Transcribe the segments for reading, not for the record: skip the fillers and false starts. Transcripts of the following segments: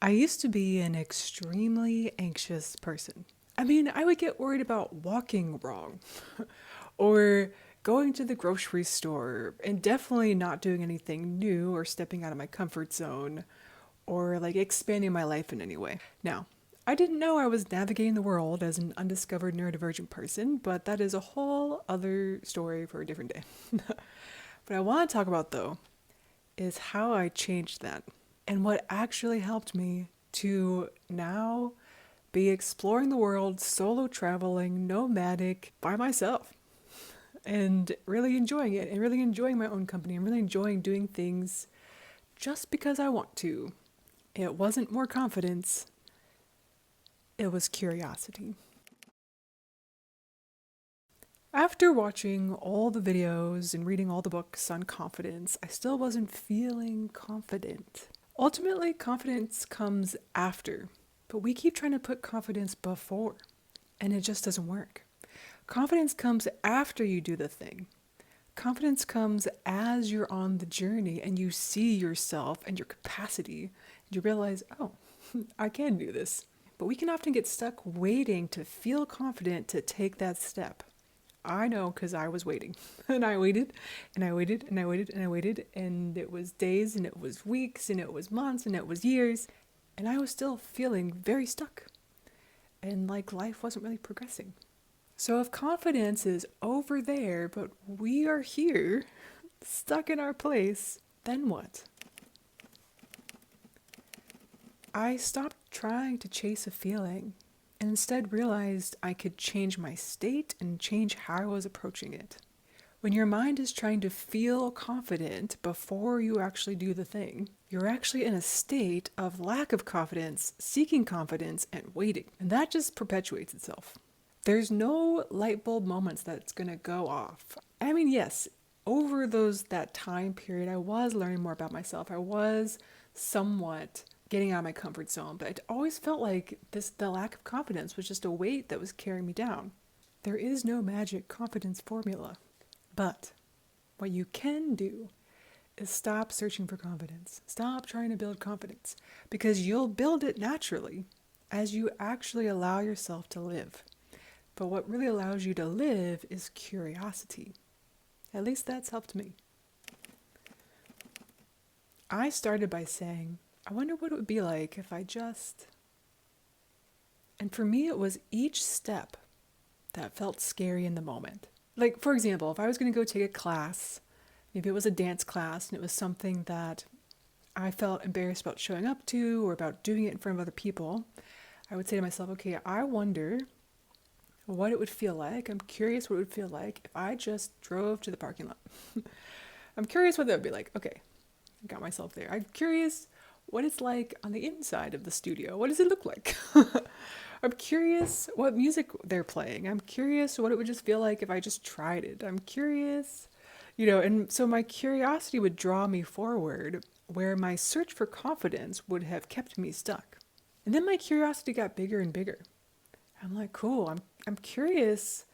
I used to be an extremely anxious person. I mean, I would get worried about walking wrong or going to the grocery store and definitely not doing anything new or stepping out of my comfort zone or like expanding my life in any way. Now, I didn't know I was navigating the world as an undiscovered neurodivergent person, but that is a whole other story for a different day. What I want to talk about though is how I changed that and what actually helped me to now be exploring the world, solo traveling, nomadic by myself, and really enjoying it and really enjoying my own company and really enjoying doing things just because I want to. It wasn't more confidence, it was curiosity. After watching all the videos and reading all the books on confidence, I still wasn't feeling confident. Ultimately, confidence comes after, but we keep trying to put confidence before, and it just doesn't work. Confidence comes after you do the thing. Confidence comes as you're on the journey and you see yourself and your capacity, and you realize, oh, I can do this. But we can often get stuck waiting to feel confident to take that step. I know because I was waiting. And I waited and I waited and I waited and I waited. And it was days and it was weeks and it was months and it was years. And I was still feeling very stuck. And like life wasn't really progressing. So if confidence is over there, but we are here, stuck in our place, then what? I stopped trying to chase a feeling and instead realized I could change my state and change how I was approaching it. When your mind is trying to feel confident before you actually do the thing, you're actually in a state of lack of confidence, seeking confidence, and waiting. And that just perpetuates itself. There's no light bulb moments that's going to go off. I mean, yes, over that time period, I was learning more about myself. I was somewhat getting out of my comfort zone, but it always felt like the lack of confidence was just a weight that was carrying me down. There is no magic confidence formula, but what you can do is stop searching for confidence. Stop trying to build confidence because you'll build it naturally as you actually allow yourself to live. But what really allows you to live is curiosity. At least that's helped me. I started by saying, I wonder what it would be like if I just... And for me, it was each step that felt scary in the moment. Like, for example, if I was going to go take a class, maybe it was a dance class, and it was something that I felt embarrassed about showing up to or about doing it in front of other people, I would say to myself, okay, I wonder what it would feel like. I'm curious what it would feel like if I just drove to the parking lot. I'm curious what that would be like. Okay, I got myself there. I'm curious what it's like on the inside of the studio. What does it look like? I'm curious what music they're playing. I'm curious what it would just feel like if I just tried it. I'm curious, and so my curiosity would draw me forward where my search for confidence would have kept me stuck. And then my curiosity got bigger and bigger. I'm like, cool, I'm curious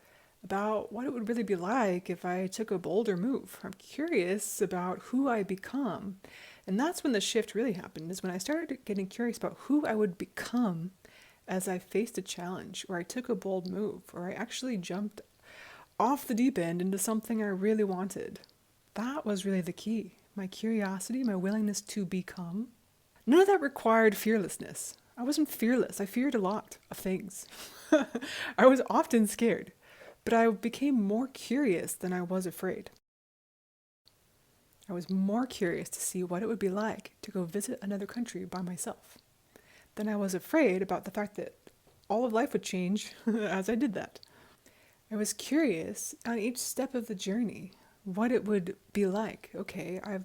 about what it would really be like if I took a bolder move. I'm curious about who I become. And that's when the shift really happened, is when I started getting curious about who I would become as I faced a challenge, or I took a bold move, or I actually jumped off the deep end into something I really wanted. That was really the key. My curiosity, my willingness to become. None of that required fearlessness. I wasn't fearless. I feared a lot of things. I was often scared, but I became more curious than I was afraid. I was more curious to see what it would be like to go visit another country by myself than I was afraid about the fact that all of life would change as I did that. I was curious on each step of the journey what it would be like. Okay, I've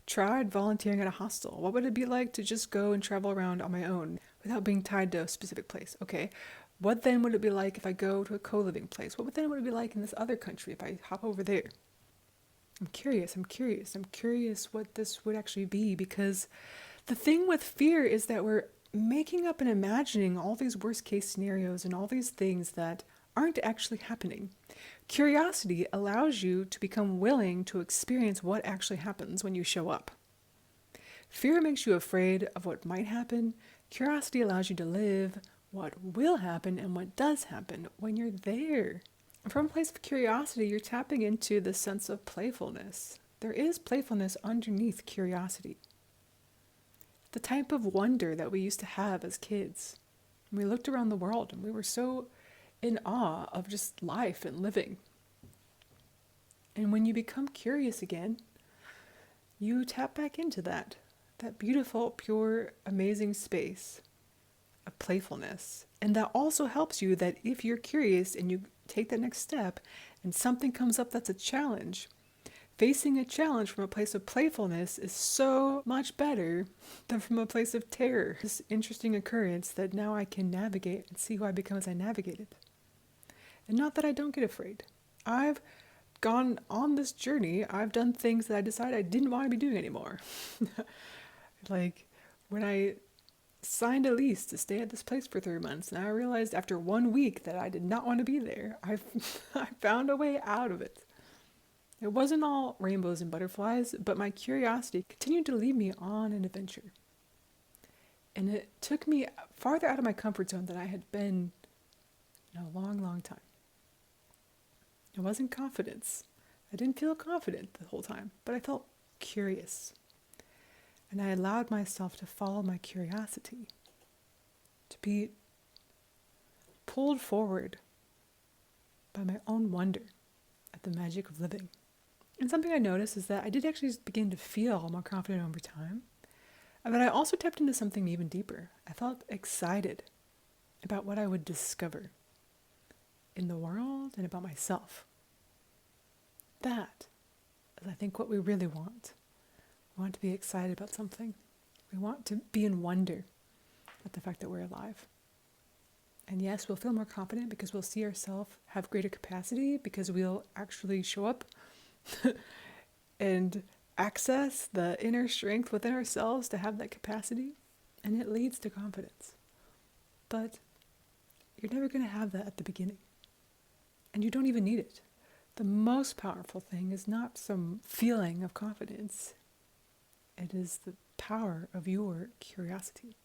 tried volunteering at a hostel. What would it be like to just go and travel around on my own without being tied to a specific place? Okay, what then would it be like if I go to a co-living place? What then would it be like in this other country if I hop over there? I'm curious what this would actually be, because the thing with fear is that we're making up and imagining all these worst case scenarios and all these things that aren't actually happening. Curiosity allows you to become willing to experience what actually happens when you show up. Fear makes you afraid of what might happen. Curiosity allows you to live what will happen and what does happen when you're there. From a place of curiosity, you're tapping into the sense of playfulness. There is playfulness underneath curiosity. The type of wonder that we used to have as kids. We looked around the world and we were so in awe of just life and living. And when you become curious again, you tap back into that beautiful, pure, amazing space of playfulness. And that also helps you that if you're curious and you take that next step and something comes up that's a challenge, facing a challenge from a place of playfulness is so much better than from a place of terror. This interesting occurrence that now I can navigate and see who I become as I navigate it. And not that I don't get afraid. I've gone on this journey. I've done things that I decided I didn't want to be doing anymore. Like when I signed a lease to stay at this place for 3 months, and I realized after 1 week that I did not want to be there. I found a way out of it. It wasn't all rainbows and butterflies, but my curiosity continued to lead me on an adventure. And it took me farther out of my comfort zone than I had been in a long, long time. It wasn't confidence. I didn't feel confident the whole time, but I felt curious. And I allowed myself to follow my curiosity, to be pulled forward by my own wonder at the magic of living. And something I noticed is that I did actually begin to feel more confident over time, but I also tapped into something even deeper. I felt excited about what I would discover in the world and about myself. That is, I think, what we really want. We want to be excited about something. We want to be in wonder at the fact that we're alive. And yes, we'll feel more confident because we'll see ourselves have greater capacity, because we'll actually show up and access the inner strength within ourselves to have that capacity. And it leads to confidence. But you're never going to have that at the beginning. And you don't even need it. The most powerful thing is not some feeling of confidence. It is the power of your curiosity.